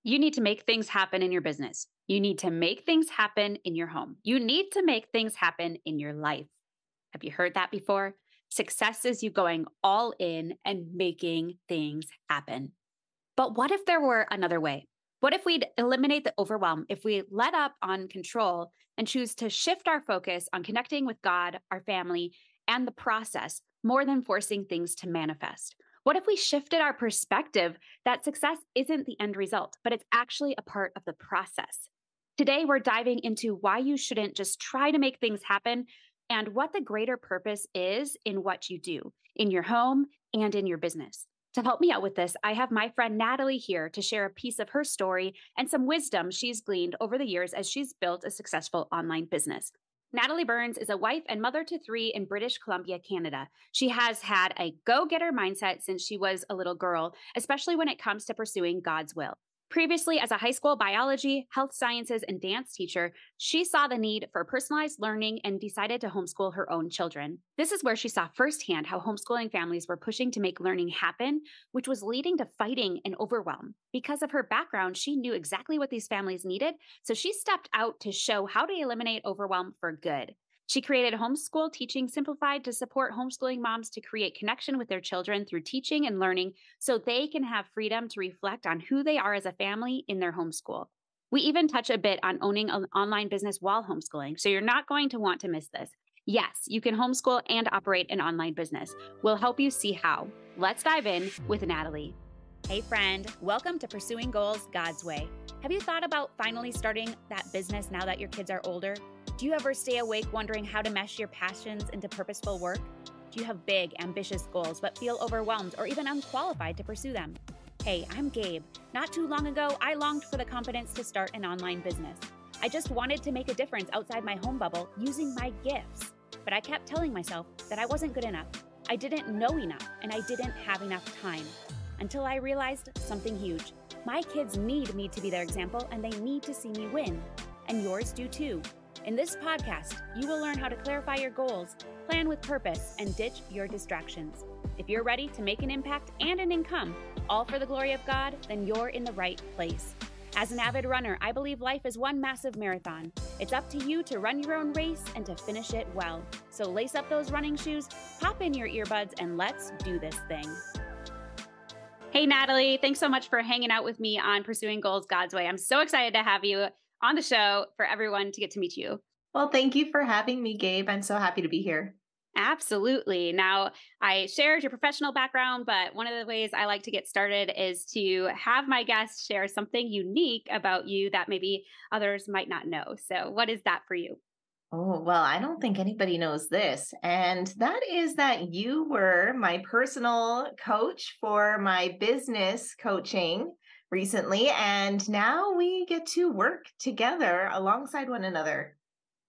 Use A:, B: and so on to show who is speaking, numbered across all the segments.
A: You need to make things happen in your business. You need to make things happen in your home. You need to make things happen in your life. Have you heard that before? Success is you going all in and making things happen. But what if there were another way? What if we'd eliminate the overwhelm, if we let up on control and choose to shift our focus on connecting with God, our family, and the process more than forcing things to manifest? What if we shifted our perspective that success isn't the end result, but it's actually a part of the process? Today, we're diving into why you shouldn't just try to make things happen and what the greater purpose is in what you do in your home and in your business. To help me out with this, I have my friend Natalie here to share a piece of her story and some wisdom she's gleaned over the years as she's built a successful online business. Natalie Burns is a wife and mother to three in British Columbia, Canada. She has had a go-getter mindset since she was a little girl, especially when it comes to pursuing God's will. Previously, as a high school biology, health sciences, and dance teacher, she saw the need for personalized learning and decided to homeschool her own children. This is where she saw firsthand how homeschooling families were pushing to make learning happen, which was leading to fighting and overwhelm. Because of her background, she knew exactly what these families needed, so she stepped out to show how to eliminate overwhelm for good. She created Homeschool Teaching Simplified to support homeschooling moms to create connection with their children through teaching and learning so they can have freedom to reflect on who they are as a family in their homeschool. We even touch a bit on owning an online business while homeschooling, so you're not going to want to miss this. Yes, you can homeschool and operate an online business. We'll help you see how. Let's dive in with Natalie. Hey friend, welcome to Pursuing Goals God's Way. Have you thought about finally starting that business now that your kids are older? Do you ever stay awake wondering how to mesh your passions into purposeful work? Do you have big, ambitious goals but feel overwhelmed or even unqualified to pursue them? Hey, I'm Gabe. Not too long ago, I longed for the confidence to start an online business. I just wanted to make a difference outside my home bubble using my gifts. But I kept telling myself that I wasn't good enough. I didn't know enough, and I didn't have enough time. Until I realized something huge. My kids need me to be their example, and they need to see me win. And yours do too. In this podcast, you will learn how to clarify your goals, plan with purpose, and ditch your distractions. If you're ready to make an impact and an income, all for the glory of God, then you're in the right place. As an avid runner, I believe life is one massive marathon. It's up to you to run your own race and to finish it well. So lace up those running shoes, pop in your earbuds, and let's do this thing. Hey, Natalie, thanks so much for hanging out with me on Pursuing Goals God's Way. I'm so excited to have you on the show for everyone to get to meet you.
B: Well, thank you for having me, Gabe. I'm so happy to be here.
A: Absolutely. Now, I shared your professional background, but one of the ways I like to get started is to have my guests share something unique about you that maybe others might not know. So, what is that for you?
B: Oh, well, I don't think anybody knows this. And that is that you were my personal coach for my business coaching recently. And now we get to work together alongside one another.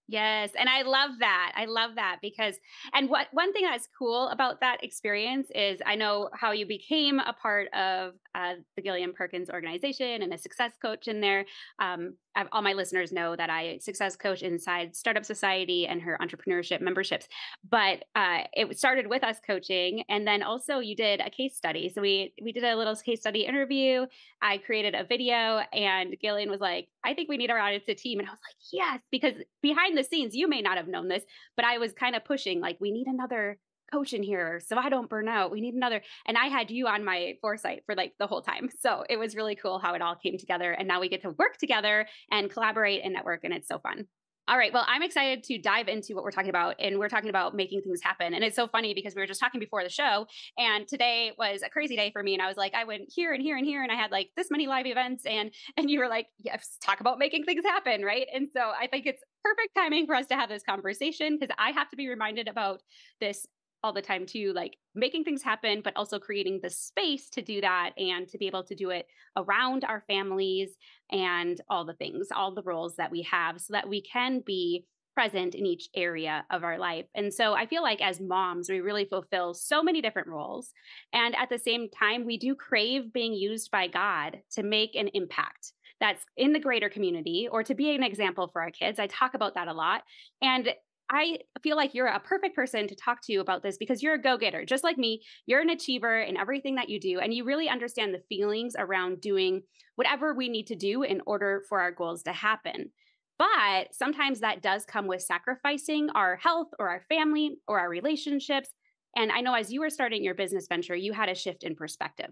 A: Yes. And I love that. I love that because, and what one thing that's cool about that experience is I know how you became a part of the Gillian Perkins organization and a success coach in there. All my listeners know that I success coach inside Startup Society and her entrepreneurship memberships. But it started with us coaching, and then also you did a case study. So we did a little case study interview. I created a video, and Gillian was like, "I think we need our audience a team," and I was like, "Yes," because behind the scenes, you may not have known this, but I was kind of pushing like, we need another coach in here so I don't burn out. We need another. And I had you on my foresight for like the whole time. So it was really cool how it all came together. And now we get to work together and collaborate and network. And it's so fun. All right. Well, I'm excited to dive into what we're talking about. And we're talking about making things happen. And it's so funny because we were just talking before the show. And today was a crazy day for me. And I was like, I went here and here and here. And I had like this many live events. And you were like, yes, talk about making things happen. Right. And so I think it's perfect timing for us to have this conversation because I have to be reminded about this all the time too, like making things happen, but also creating the space to do that and to be able to do it around our families and all the things, all the roles that we have so that we can be present in each area of our life. And so I feel like as moms, we really fulfill so many different roles. And at the same time, we do crave being used by God to make an impact that's in the greater community or to be an example for our kids. I talk about that a lot. And I feel like you're a perfect person to talk to about this because you're a go getter, just like me. You're an achiever in everything that you do, and you really understand the feelings around doing whatever we need to do in order for our goals to happen. But sometimes that does come with sacrificing our health or our family or our relationships. And I know as you were starting your business venture, you had a shift in perspective.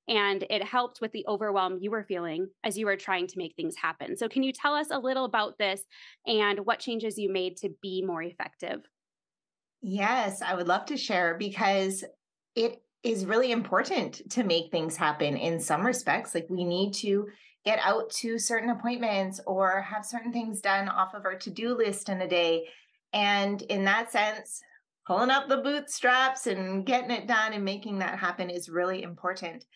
A: And it helped with the overwhelm you were feeling as you were trying to make things happen. So, can you tell us a little about this and what changes you made to be more effective?
B: Yes, I would love to share because it is really important to make things happen in some respects. Like we need to get out to certain appointments or have certain things done off of our to do list in a day. And in that sense, pulling up the bootstraps and getting it done and making that happen is really important.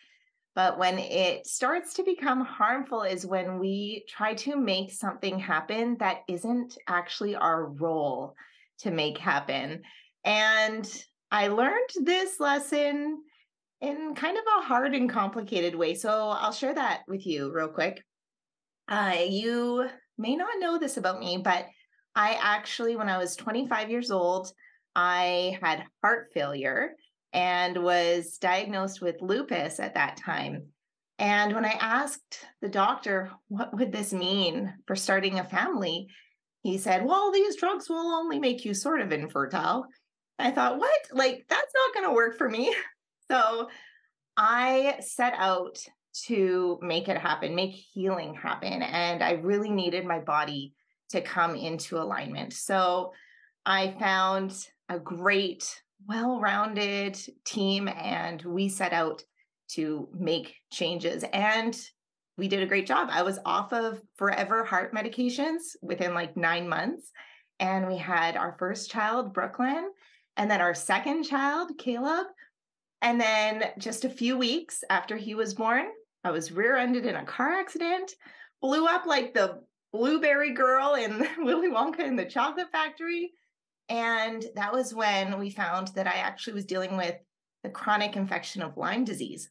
B: But when it starts to become harmful is when we try to make something happen that isn't actually our role to make happen. And I learned this lesson in kind of a hard and complicated way. So I'll share that with you real quick. You may not know this about me, but I actually, when I was 25 years old, I had heart failure and was diagnosed with lupus at that time. And when I asked the doctor, what would this mean for starting a family? He said, well, these drugs will only make you sort of infertile. I thought, what? Like, that's not going to work for me. So I set out to make it happen, make healing happen. And I really needed my body to come into alignment. So I found a great, well rounded team, and we set out to make changes. And we did a great job. I was off of forever heart medications within like 9 months. And we had our first child, Brooklyn, and then our second child, Caleb. And then just a few weeks after he was born, I was rear-ended in a car accident, blew up like the blueberry girl in Willy Wonka in the chocolate factory. And that was when we found that I actually was dealing with the chronic infection of Lyme disease.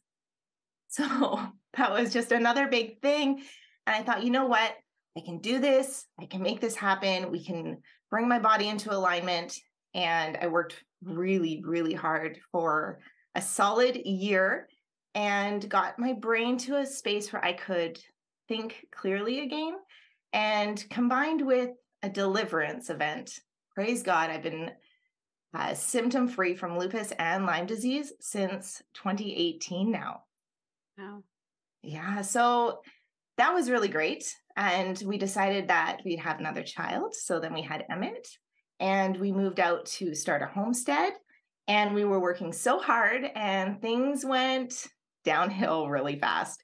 B: So that was just another big thing. And I thought, you know what? I can do this. I can make this happen. We can bring my body into alignment. And I worked really, really hard for a solid year and got my brain to a space where I could think clearly again. And combined with a deliverance event, praise God, I've been symptom free from lupus and Lyme disease since 2018 now.
A: Wow.
B: Yeah, so that was really great. And we decided that we'd have another child. So then we had Emmett, and we moved out to start a homestead. And we were working so hard, and things went downhill really fast.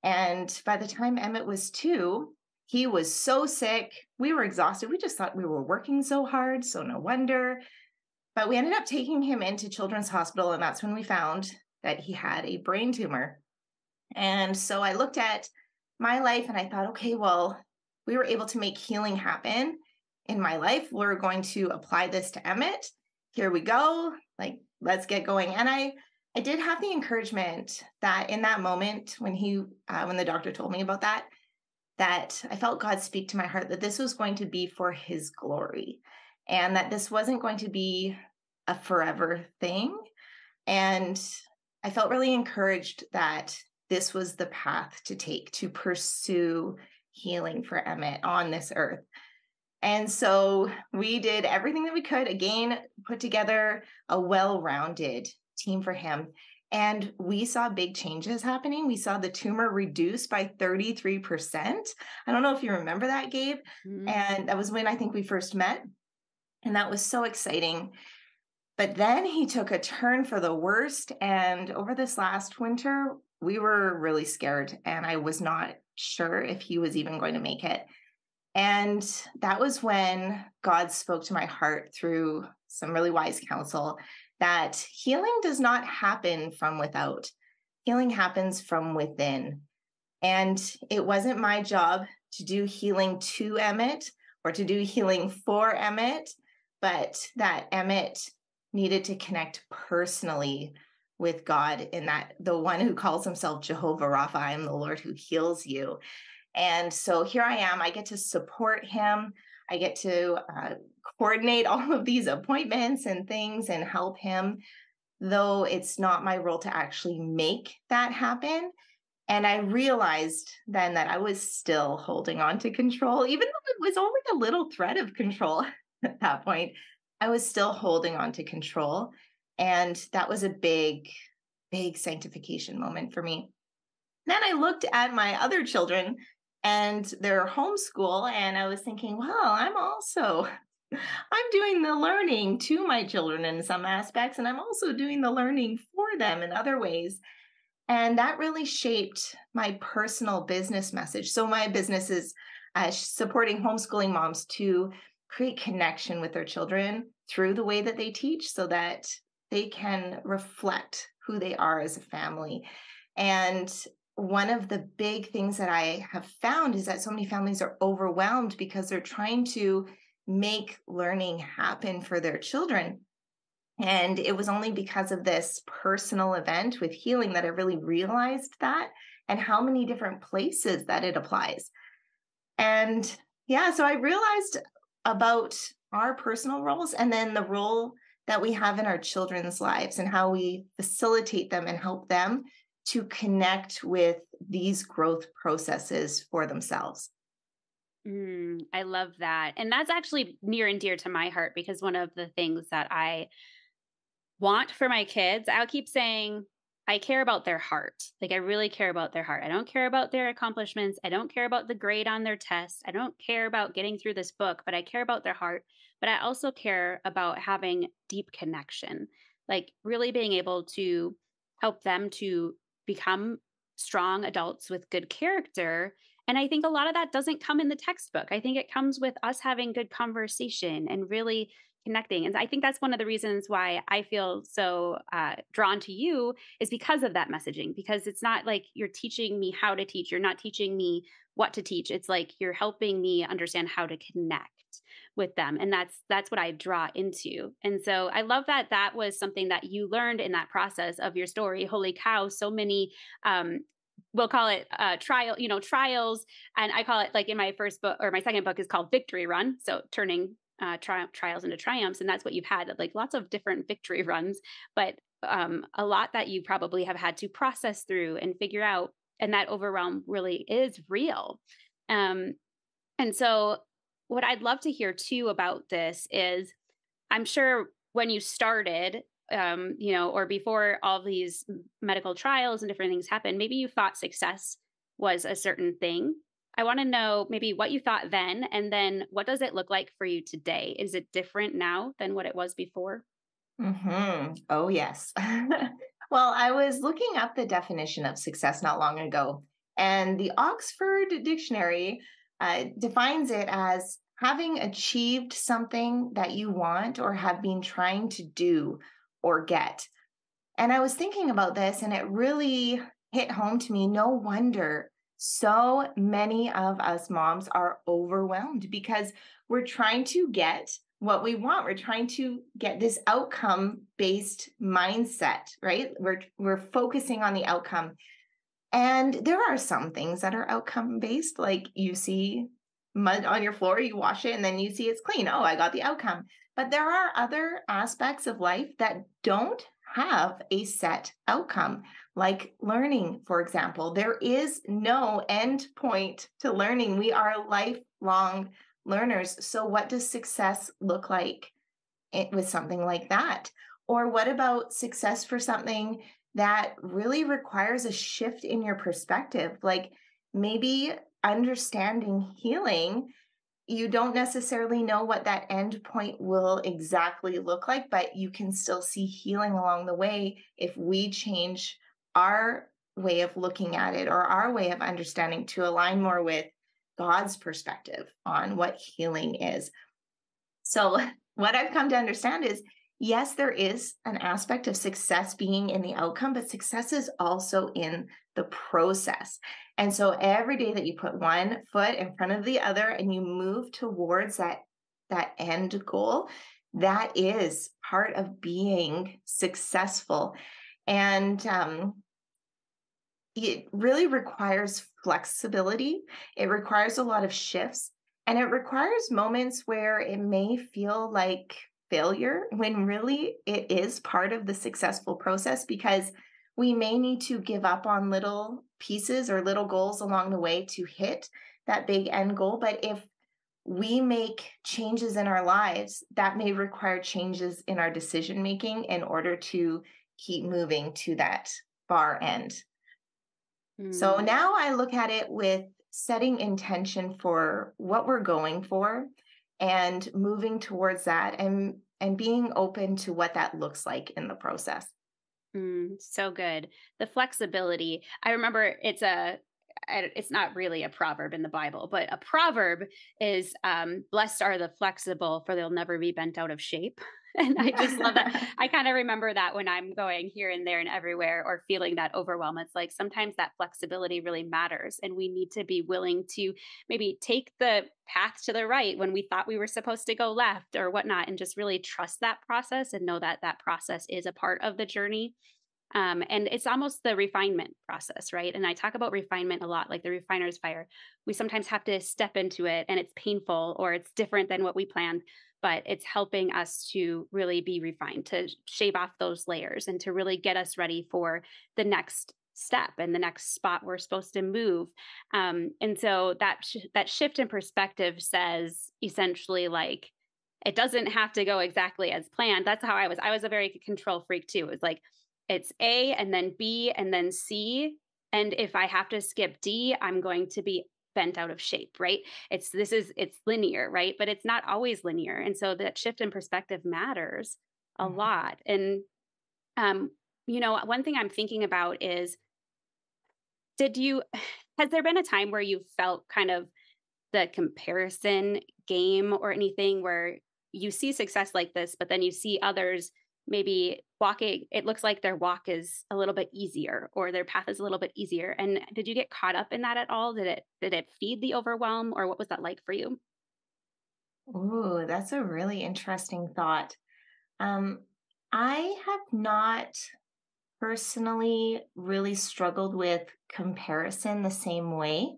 B: And by the time Emmett was 2, he was so sick. We were exhausted. We just thought we were working so hard. So no wonder. But we ended up taking him into Children's Hospital. And that's when we found that he had a brain tumor. And so I looked at my life and I thought, okay, well, we were able to make healing happen in my life. We're going to apply this to Emmett. Here we go. Like, let's get going. And I did have the encouragement that in that moment when when the doctor told me about that I felt God speak to my heart that this was going to be for his glory and that this wasn't going to be a forever thing. And I felt really encouraged that this was the path to take to pursue healing for Emmett on this earth. And so we did everything that we could, again, put together a well-rounded team for him. And we saw big changes happening. We saw the tumor reduced by 33%. I don't know if you remember that, Gabe.
A: Mhm.
B: And that was when I think we first met. And that was so exciting. But then he took a turn for the worst. And over this last winter, we were really scared. And I was not sure if he was even going to make it. And that was when God spoke to my heart through some really wise counsel that healing does not happen from without. Healing happens from within. And it wasn't my job to do healing to Emmett or to do healing for Emmett, but that Emmett needed to connect personally with God, in that the one who calls himself Jehovah Rapha, I am the Lord who heals you. And so here I am. I get to support him. I get to coordinate all of these appointments and things and help him, though it's not my role to actually make that happen. And I realized then that I was still holding on to control, even though it was only a little thread of control at that point. I was still holding on to control. And that was a big, big sanctification moment for me. Then I looked at my other children and their homeschool, and I was thinking, well, I'm doing the learning to my children in some aspects, and I'm also doing the learning for them in other ways. And that really shaped my personal business message. So my business is supporting homeschooling moms to create connection with their children through the way that they teach so that they can reflect who they are as a family. And one of the big things that I have found is that so many families are overwhelmed because they're trying to make learning happen for their children. And it was only because of this personal event with healing that I really realized that and how many different places that it applies. And yeah, so I realized about our personal roles and then the role that we have in our children's lives and how we facilitate them and help them to connect with these growth processes for themselves.
A: I love that. And that's actually near and dear to my heart because one of the things that I want for my kids, I'll keep saying, I care about their heart. Like, I really care about their heart. I don't care about their accomplishments. I don't care about the grade on their test. I don't care about getting through this book, but I care about their heart. But I also care about having deep connection, like really being able to help them to become strong adults with good character. And I think a lot of that doesn't come in the textbook. I think it comes with us having good conversation and really connecting. And I think that's one of the reasons why I feel so drawn to you is because of that messaging, because it's not like you're teaching me how to teach. You're not teaching me what to teach. It's like you're helping me understand how to connect with them. And that's what I draw into. And so I love that that was something that you learned in that process of your story. Holy cow, so many we'll call it trials. And I call it, like, in my first book or my second book is called Victory Run. So turning trials into triumphs. And that's what you've had, like lots of different victory runs, but a lot that you probably have had to process through and figure out. And that overwhelm really is real. And so what I'd love to hear too about this is, I'm sure when you started, or before all these medical trials and different things happened, maybe you thought success was a certain thing. I want to know maybe what you thought then, and then what does it look like for you today? Is it different now than what it was before?
B: Oh, yes. Well, I was looking up the definition of success not long ago, and the Oxford Dictionary defines it as having achieved something that you want or have been trying to do or get. And I was thinking about this, and it really hit home to me. No wonder so many of us moms are overwhelmed because we're trying to get what we want. We're trying to get this outcome based mindset, right? We're focusing on the outcome. And there are some things that are outcome based, like you see mud on your floor, you wash it, and then you see it's clean. Oh, I got the outcome. But there are other aspects of life that don't have a set outcome, like learning, for example. There is no end point to learning. We are lifelong learners. So, what does success look like with something like that? Or what about success for something that really requires a shift in your perspective? Like maybe understanding healing, you don't necessarily know what that end point will exactly look like, but you can still see healing along the way if we change our way of looking at it or our way of understanding to align more with God's perspective on what healing is. So, what I've come to understand is yes, there is an aspect of success being in the outcome, but success is also in the process. And so every day that you put one foot in front of the other and you move towards that end goal, that is part of being successful. And it really requires flexibility. It requires a lot of shifts. And it requires moments where it may feel like failure when really it is part of the successful process, because we may need to give up on little pieces or little goals along the way to hit that big end goal. But if we make changes in our lives, that may require changes in our decision making in order to keep moving to that far end. So
A: Mm.
B: now I look at it with setting intention for what we're going for and moving towards that, and being open to what that looks like in the process.
A: So good. The flexibility. I remember it's not really a proverb in the Bible, but a proverb is blessed are the flexible, for they'll never be bent out of shape. And I just love that. I kind of remember that when I'm going here and there and everywhere or feeling that overwhelm. It's like sometimes that flexibility really matters. And we need to be willing to maybe take the path to the right when we thought we were supposed to go left or whatnot, and just really trust that process and know that that process is a part of the journey. And it's almost the refinement process, right? And I talk about refinement a lot, like the refiner's fire. We sometimes have to step into it and it's painful or it's different than what we planned, but it's helping us to really be refined, to shave off those layers and to really get us ready for the next step and the next spot we're supposed to move. And so that shift in perspective says essentially like, it doesn't have to go exactly as planned. That's how I was. I was a very control freak too. It was like, it's A and then B and then C. And if I have to skip D, I'm going to be bent out of shape, right? It's linear, right? But it's not always linear. And so that shift in perspective matters a
B: Mhm.
A: lot. And one thing I'm thinking about is did you has there been a time where you felt kind of the comparison game or anything where you see success like this, but then you see others maybe walking, it looks like their walk is a little bit easier or their path is a little bit easier. And did you get caught up in that at all? Did it feed the overwhelm or what was that like for you?
B: Ooh, that's a really interesting thought. Um, I have not personally really struggled with comparison the same way,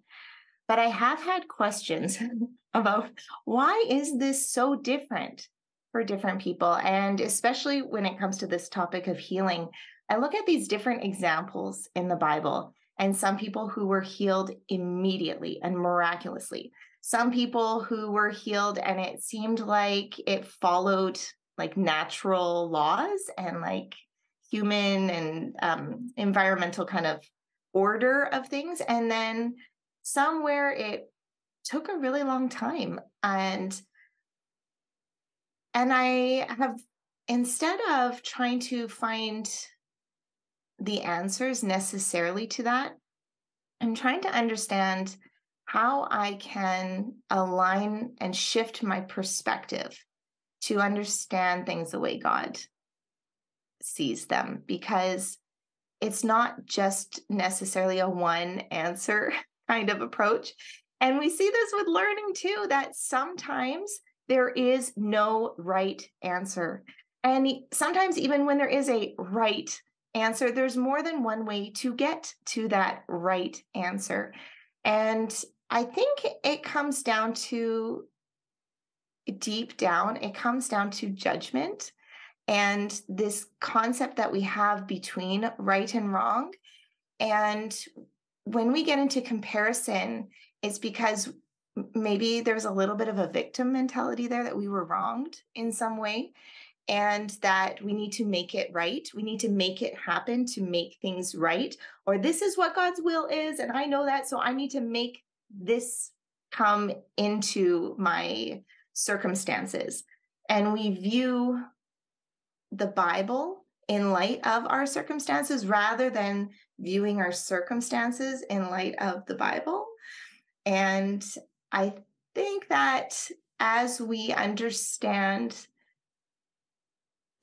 B: but I have had questions about why is this so different for different people? And especially when it comes to this topic of healing, I look at these different examples in the Bible and some people who were healed immediately and miraculously. Some people who were healed and it seemed like it followed like natural laws and like human and environmental kind of order of things. And then somewhere it took a really long time. And I have, instead of trying to find the answers necessarily to that, I'm trying to understand how I can align and shift my perspective to understand things the way God sees them, because it's not just necessarily a one answer kind of approach. And we see this with learning too, that sometimes there is no right answer. And sometimes, even when there is a right answer, there's more than one way to get to that right answer. And I think it comes down to, deep down, it comes down to judgment and this concept that we have between right and wrong. And when we get into comparison, it's because maybe there's a little bit of a victim mentality there, that we were wronged in some way and that we need to make it right. We need to make it happen to make things right. Or this is what God's will is. And I know that. So I need to make this come into my circumstances. And we view the Bible in light of our circumstances rather than viewing our circumstances in light of the Bible. And I think that as we understand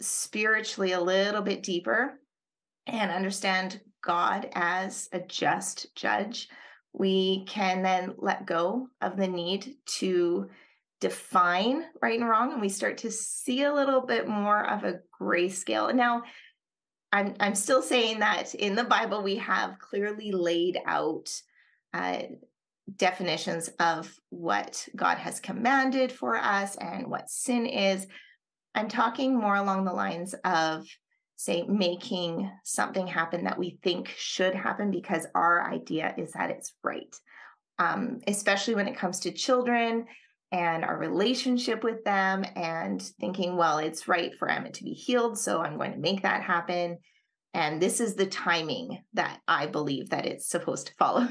B: spiritually a little bit deeper and understand God as a just judge, we can then let go of the need to define right and wrong, and we start to see a little bit more of a grayscale. Now, I'm still saying that in the Bible we have clearly laid out uh, definitions of what God has commanded for us and what sin is. I'm talking more along the lines of, say, making something happen that we think should happen because our idea is that it's right. Especially when it comes to children and our relationship with them, and thinking, well, it's right for Emmett to be healed, so I'm going to make that happen. And this is the timing that I believe that it's supposed to follow.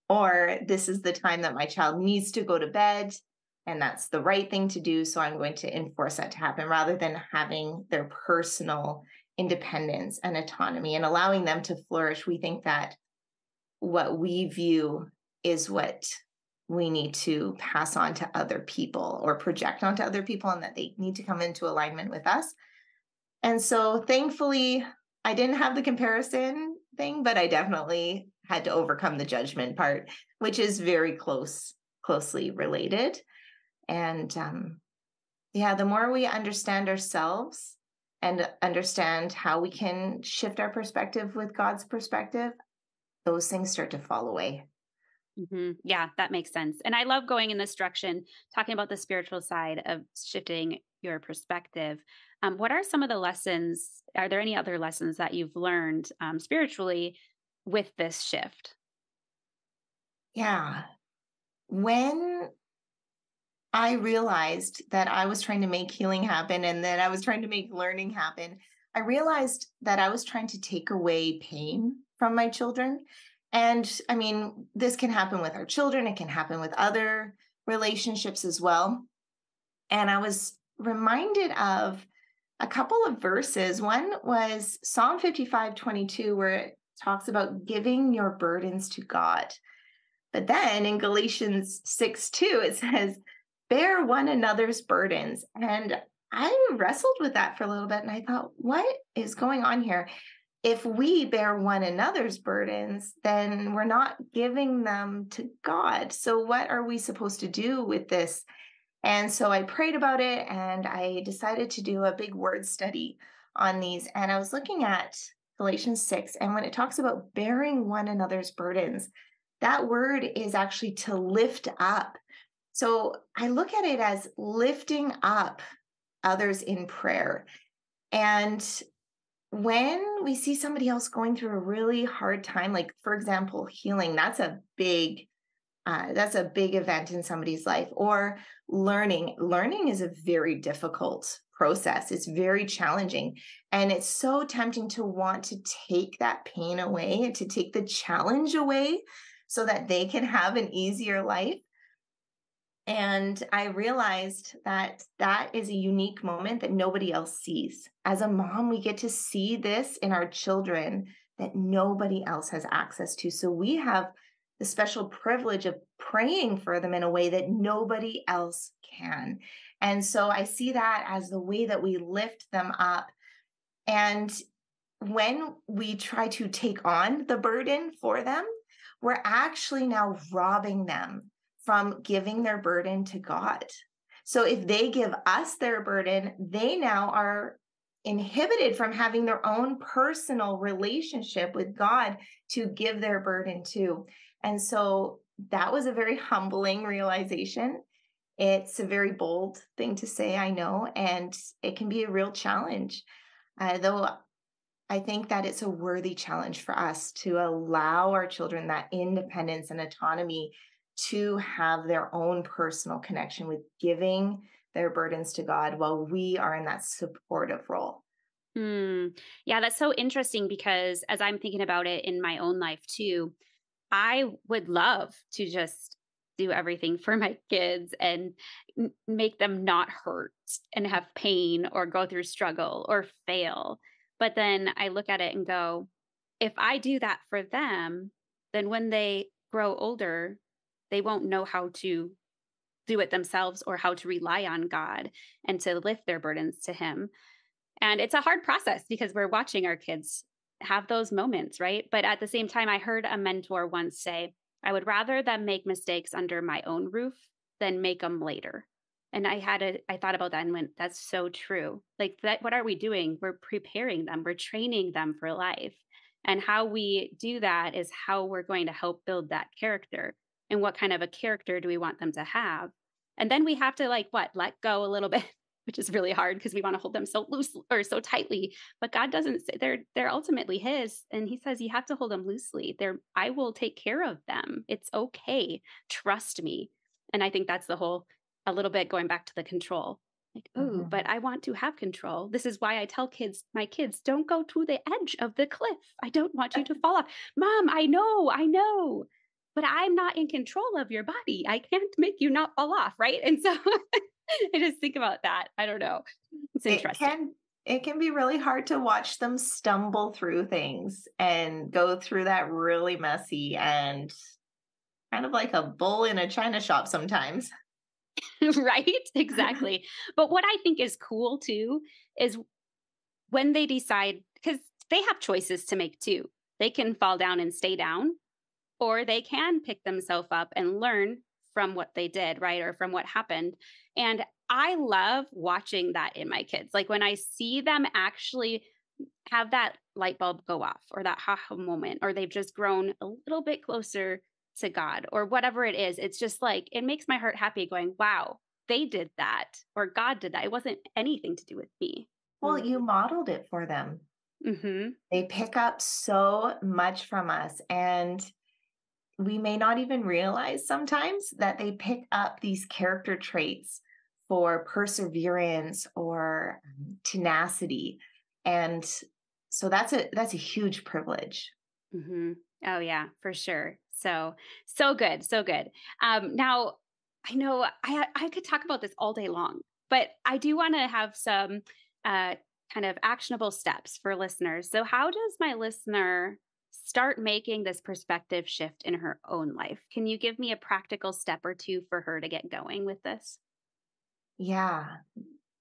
B: Or this is the time that my child needs to go to bed, and that's the right thing to do. So I'm going to enforce that to happen rather than having their personal independence and autonomy and allowing them to flourish. We think that what we view is what we need to pass on to other people or project onto other people, and that they need to come into alignment with us. And so thankfully, I didn't have the comparison thing, but I definitely had to overcome the judgment part, which is very closely related. And yeah, the more we understand ourselves and understand how we can shift our perspective with God's perspective, those things start to fall away.
A: Yeah, that makes sense. And I love going in this direction, talking about the spiritual side of shifting your perspective. What are some of the lessons? Are there any other lessons that you've learned spiritually with this shift?
B: Yeah. When I realized that I was trying to make healing happen and that I was trying to make learning happen, I realized that I was trying to take away pain from my children. And I mean, this can happen with our children, it can happen with other relationships as well. And I was reminded of a couple of verses. One was Psalm 55:22, where it talks about giving your burdens to God. But then in Galatians 6:2, it says, bear one another's burdens. And I wrestled with that for a little bit and I thought, what is going on here? If we bear one another's burdens, then we're not giving them to God. So what are we supposed to do with this? And so I prayed about it and I decided to do a big word study on these. And I was looking at Galatians 6, and when it talks about bearing one another's burdens, that word is actually to lift up. So I look at it as lifting up others in prayer. And when we see somebody else going through a really hard time, like for example, healing, that's a big event in somebody's life. Or learning is a very difficult process. It's very challenging. And it's so tempting to want to take that pain away and to take the challenge away so that they can have an easier life. And I realized that that is a unique moment that nobody else sees. As a mom, we get to see this in our children that nobody else has access to. So we have the special privilege of praying for them in a way that nobody else can. And so I see that as the way that we lift them up. And when we try to take on the burden for them, we're actually now robbing them from giving their burden to God. So if they give us their burden, they now are inhibited from having their own personal relationship with God to give their burden to. And so that was a very humbling realization. It's a very bold thing to say, I know, and it can be a real challenge. Though I think that it's a worthy challenge for us to allow our children that independence and autonomy to have their own personal connection with giving their burdens to God while we are in that supportive role.
A: Yeah, that's so interesting because as I'm thinking about it in my own life too, I would love to just do everything for my kids and make them not hurt and have pain or go through struggle or fail. But then I look at it and go, if I do that for them, then when they grow older, they won't know how to do it themselves or how to rely on God and to lift their burdens to Him. And it's a hard process because we're watching our kids have those moments, right? But at the same time, I heard a mentor once say, I would rather them make mistakes under my own roof than make them later. And I thought about that and went, that's so true. Like that, what are we doing? We're preparing them, we're training them for life. And how we do that is how we're going to help build that character. and what kind of a character do we want them to have. And then we have to let go a little bit, which is really hard because we want to hold them so loose or so tightly. But God doesn't say they're ultimately his. And he says you have to hold them loosely. I will take care of them. It's okay. Trust me. And I think that's a little bit going back to the control. Like, oh, but
B: Mhm.
A: I want to have control. This is why I tell my kids, don't go to the edge of the cliff. I don't want you to fall off. Mom, I know, but I'm not in control of your body. I can't make you not fall off. Right. And so I just think about that. I don't know. It's
B: It
A: interesting.
B: can it can be really hard to watch them stumble through things and go through that really messy and kind of like a bull in a china shop sometimes.
A: Right? Exactly. But what I think is cool too is when they decide, because they have choices to make too. They can fall down and stay down, or they can pick themselves up and learn from what they did, right? Or from what happened. And I love watching that in my kids. Like when I see them actually have that light bulb go off or that ha moment, or they've just grown a little bit closer to God or whatever it is. It's just like, it makes my heart happy going, wow, they did that or God did that. It wasn't anything to do with me.
B: Well, you modeled it for them.
A: Mm-hmm.
B: They pick up so much from us, and we may not even realize sometimes that they pick up these character traits for perseverance or tenacity. And so that's a huge privilege.
A: Mhm. Oh yeah, for sure. So good, so good. Now I know I could talk about this all day long, but I do want to have some uh, kind of actionable steps for listeners. So, how does my listener start making this perspective shift in her own life? Can you give me a practical step or two for her to get going with this?
B: Yeah.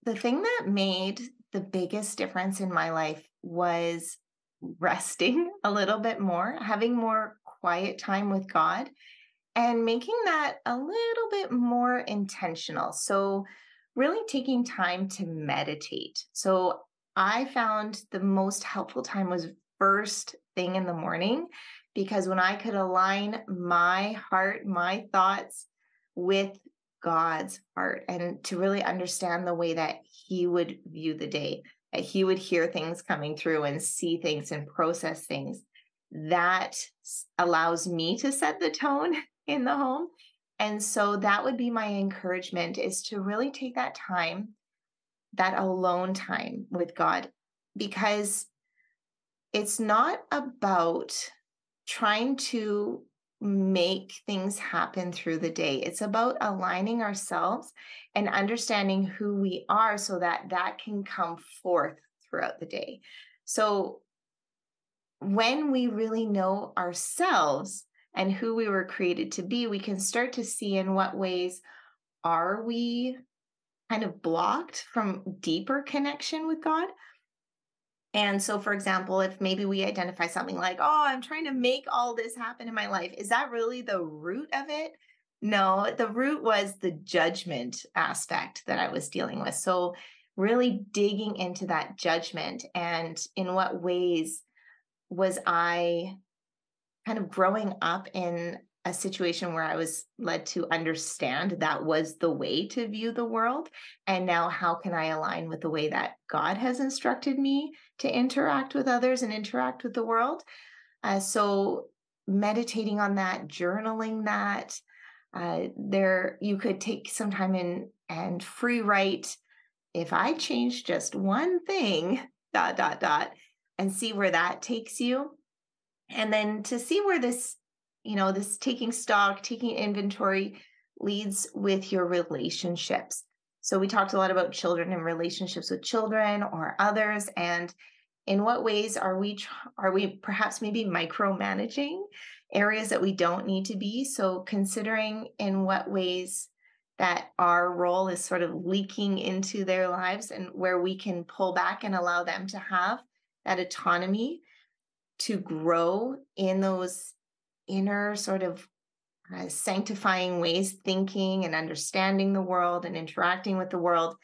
B: The thing that made the biggest difference in my life was resting a little bit more, having more quiet time with God, and making that a little bit more intentional. So, really taking time to meditate. So, I found the most helpful time was first thing in the morning, because when I could align my heart, my thoughts with God's heart, and to really understand the way that He would view the day, that He would hear things coming through and see things and process things, that allows me to set the tone in the home. And so that would be my encouragement, is to really take that time, that alone time with God, because it's not about trying to make things happen through the day. It's about aligning ourselves and understanding who we are so that that can come forth throughout the day. So when we really know ourselves and who we were created to be, we can start to see in what ways are we kind of blocked from deeper connection with God. And so, for example, if maybe we identify something like, oh, I'm trying to make all this happen in my life, is that really the root of it? No, the root was the judgment aspect that I was dealing with. So, really digging into that judgment, and in what ways was I kind of growing up in a situation where I was led to understand that was the way to view the world. And now, how can I align with the way that God has instructed me to interact with others and interact with the world? So, meditating on that, journaling that, there you could take some time in and free write. If I change just one thing, dot dot dot, and see where that takes you, and then to see where this taking stock, taking inventory leads with your relationships. So we talked a lot about children and relationships with children or others, and in what ways are we perhaps maybe micromanaging areas that we don't need to be? So considering in what ways that our role is sort of leaking into their lives, and where we can pull back and allow them to have that autonomy to grow in those inner sort of sanctifying ways, thinking and understanding the world and interacting with the world.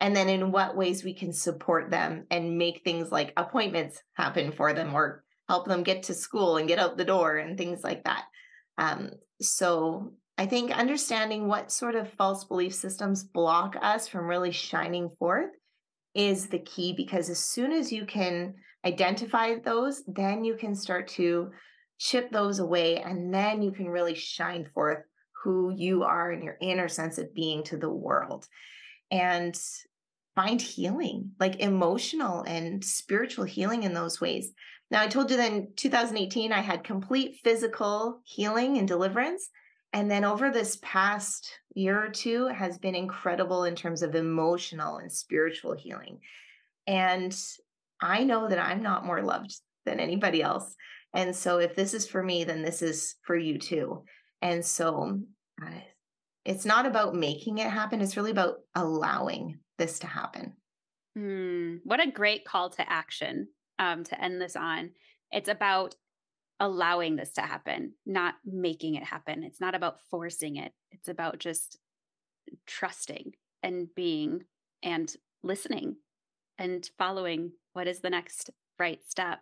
B: And then in what ways we can support them and make things like appointments happen for them, or help them get to school and get out the door and things like that. Um, so I think understanding what sort of false belief systems block us from really shining forth is the key, because as soon as you can identify those, then you can start to chip those away, and then you can really shine forth who you are and your inner sense of being to the world, and find healing, like emotional and spiritual healing in those ways. Now, I told you that in 2018, I had complete physical healing and deliverance. And then over this past year or two has been incredible in terms of emotional and spiritual healing. And I know that I'm not more loved than anybody else. And so if this is for me, then this is for you too. And so uh, it's not about making it happen. It's really about allowing this to happen.
A: What a great call to action to end this on. It's about allowing this to happen, not making it happen. It's not about forcing it. It's about just trusting and being and listening and following what is the next right step.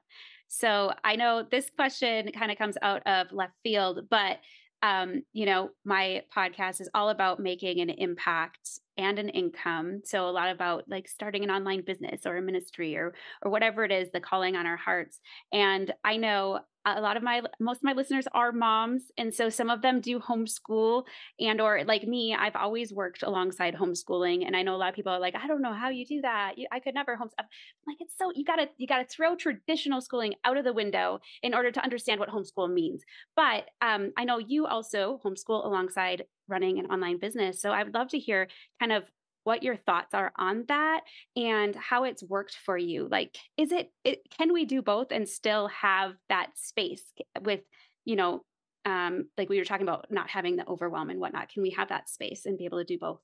A: So I know this question kind of comes out of left field, but my podcast is all about making an impact and an income. So a lot about like starting an online business or a ministry or whatever it is, the calling on our hearts. And I know a lot of most of my listeners are moms, and so some of them do homeschool, and or like me, I've always worked alongside homeschooling. And I know a lot of people are like, I don't know how you do that. I could never homeschool. Like, it's so you gotta throw traditional schooling out of the window in order to understand what homeschool means. But I know you also homeschool alongside running an online business. So I would love to hear kind of what your thoughts are on that and how it's worked for you. Like, can we do both and still have that space with, you know, like we were talking about not having the overwhelm and whatnot? Can we have that space and be able to do both?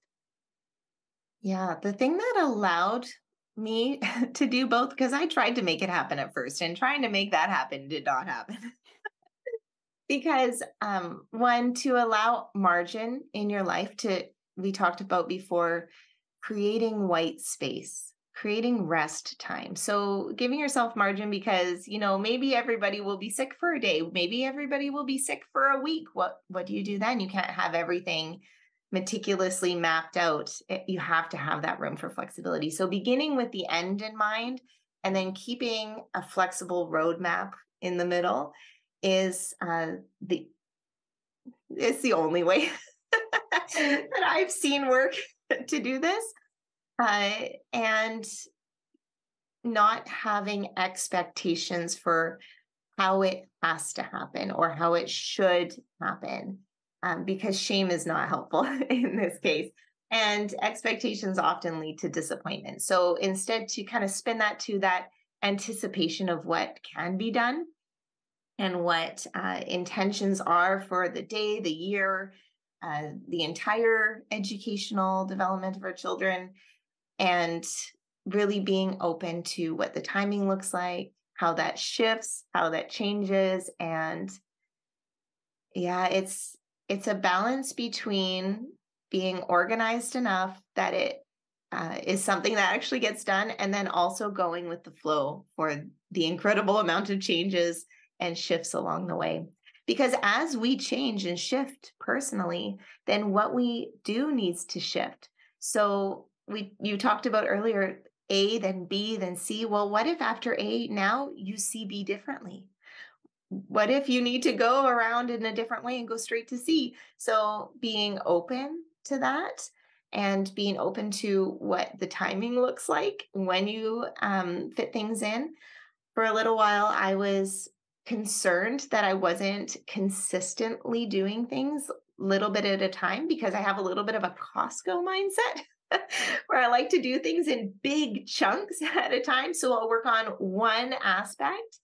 B: Yeah, the thing that allowed me to do both, because I tried to make it happen at first, and trying to make that happen did not happen. Because one, to allow margin in your life, to, we talked about before, creating white space, creating rest time. So giving yourself margin, because maybe everybody will be sick for a day, maybe everybody will be sick for a week. What do you do then? You can't have everything meticulously mapped out. You have to have that room for flexibility. So beginning with the end in mind, and then keeping a flexible roadmap in the middle is the it's the only way that I've seen work to do this. And not having expectations for how it has to happen or how it should happen, because shame is not helpful in this case. And expectations often lead to disappointment. So instead, to kind of spin that to that anticipation of what can be done and what intentions are for the day, the year, the entire educational development of our children, and really being open to what the timing looks like, how that shifts, how that changes. And yeah, it's a balance between being organized enough that it is something that actually gets done, and then also going with the flow for the incredible amount of changes and shifts along the way. Because as we change and shift personally, then what we do needs to shift. So you talked about earlier, A, then B, then C. Well, what if after A now you see B differently? What if you need to go around in a different way and go straight to C? So being open to that, and being open to what the timing looks like when you fit things in. For a little while, I was concerned that I wasn't consistently doing things little bit at a time, because I have a little bit of a Costco mindset where I like to do things in big chunks at a time. So I'll work on one aspect,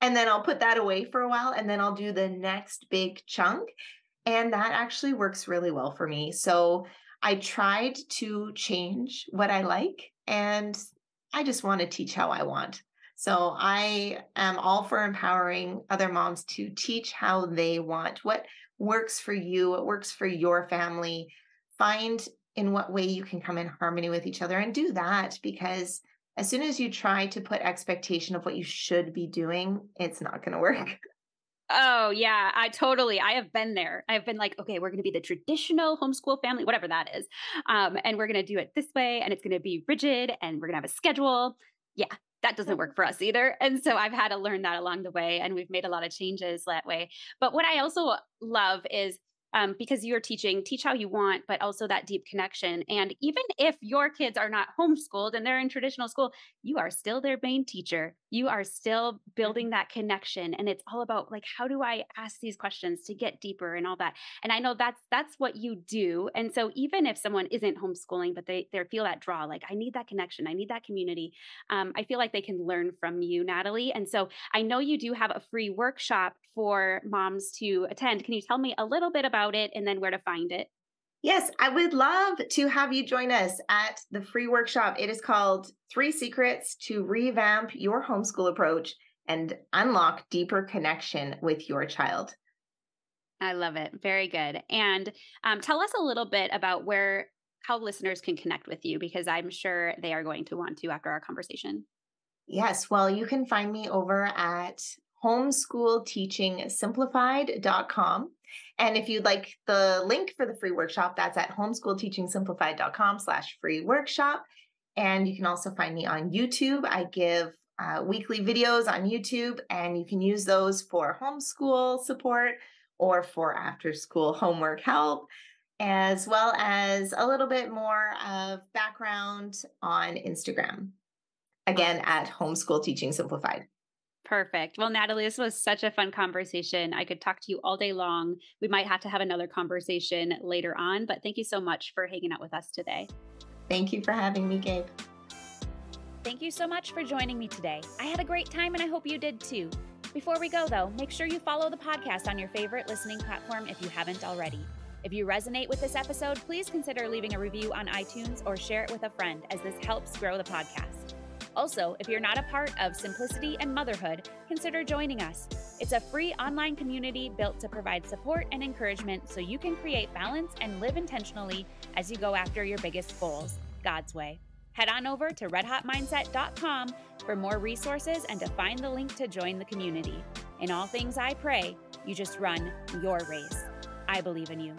B: and then I'll put that away for a while, and then I'll do the next big chunk. And that actually works really well for me. So I tried to change what I like, and I just want to teach how I want. So I am all for empowering other moms to teach how they want, what works for you, what works for your family. Find in what way you can come in harmony with each other, and do that, because as soon as you try to put expectation of what you should be doing, it's not going to work.
A: Oh, yeah, I have been there. I've been like, okay, we're going to be the traditional homeschool family, whatever that is. And we're going to do it this way and it's going to be rigid and we're going to have a schedule. Yeah, that doesn't work for us either. And so I've had to learn that along the way and we've made a lot of changes that way. But what I also love is because you're teaching, teach how you want, but also that deep connection. And even if your kids are not homeschooled and they're in traditional school, you are still their main teacher. You are still building that connection. And it's all about like, how do I ask these questions to get deeper and all that? And I know that's what you do. And so even if someone isn't homeschooling, but they feel that draw, like I need that connection, I need that community. I feel like they can learn from you, Natalie. And so I know you do have a free workshop for moms to attend. Can you tell me a little bit about it and then where to find it?
B: Yes, I would love to have you join us at the free workshop. It is called 3 Secrets to Revamp Your Homeschool Approach and Unlock Deeper Connection with Your Child.
A: I love it. Very good. And tell us a little bit about how listeners can connect with you, because I'm sure they are going to want to after our conversation.
B: Yes, well, you can find me over at homeschoolteachingsimplified.com. And if you'd like the link for the free workshop, that's at homeschoolteachingsimplified.com/free workshop. And you can also find me on YouTube. I give weekly videos on YouTube, and you can use those for homeschool support or for after school homework help, as well as a little bit more of background on Instagram. Again, at Homeschool Teaching Simplified.
A: Perfect. Well, Natalie, this was such a fun conversation. I could talk to you all day long. We might have to have another conversation later on, but thank you so much for hanging out with us today.
B: Thank you for having me, Gabe.
C: Thank you so much for joining me today. I had a great time and I hope you did too. Before we go, though, make sure you follow the podcast on your favorite listening platform if you haven't already. If you resonate with this episode, please consider leaving a review on iTunes or share it with a friend, as this helps grow the podcast. Also, if you're not a part of Simplicity and Motherhood, consider joining us. It's a free online community built to provide support and encouragement so you can create balance and live intentionally as you go after your biggest goals, God's way. Head on over to redhotmindset.com for more resources and to find the link to join the community. In all things I pray, you just run your race. I believe in you.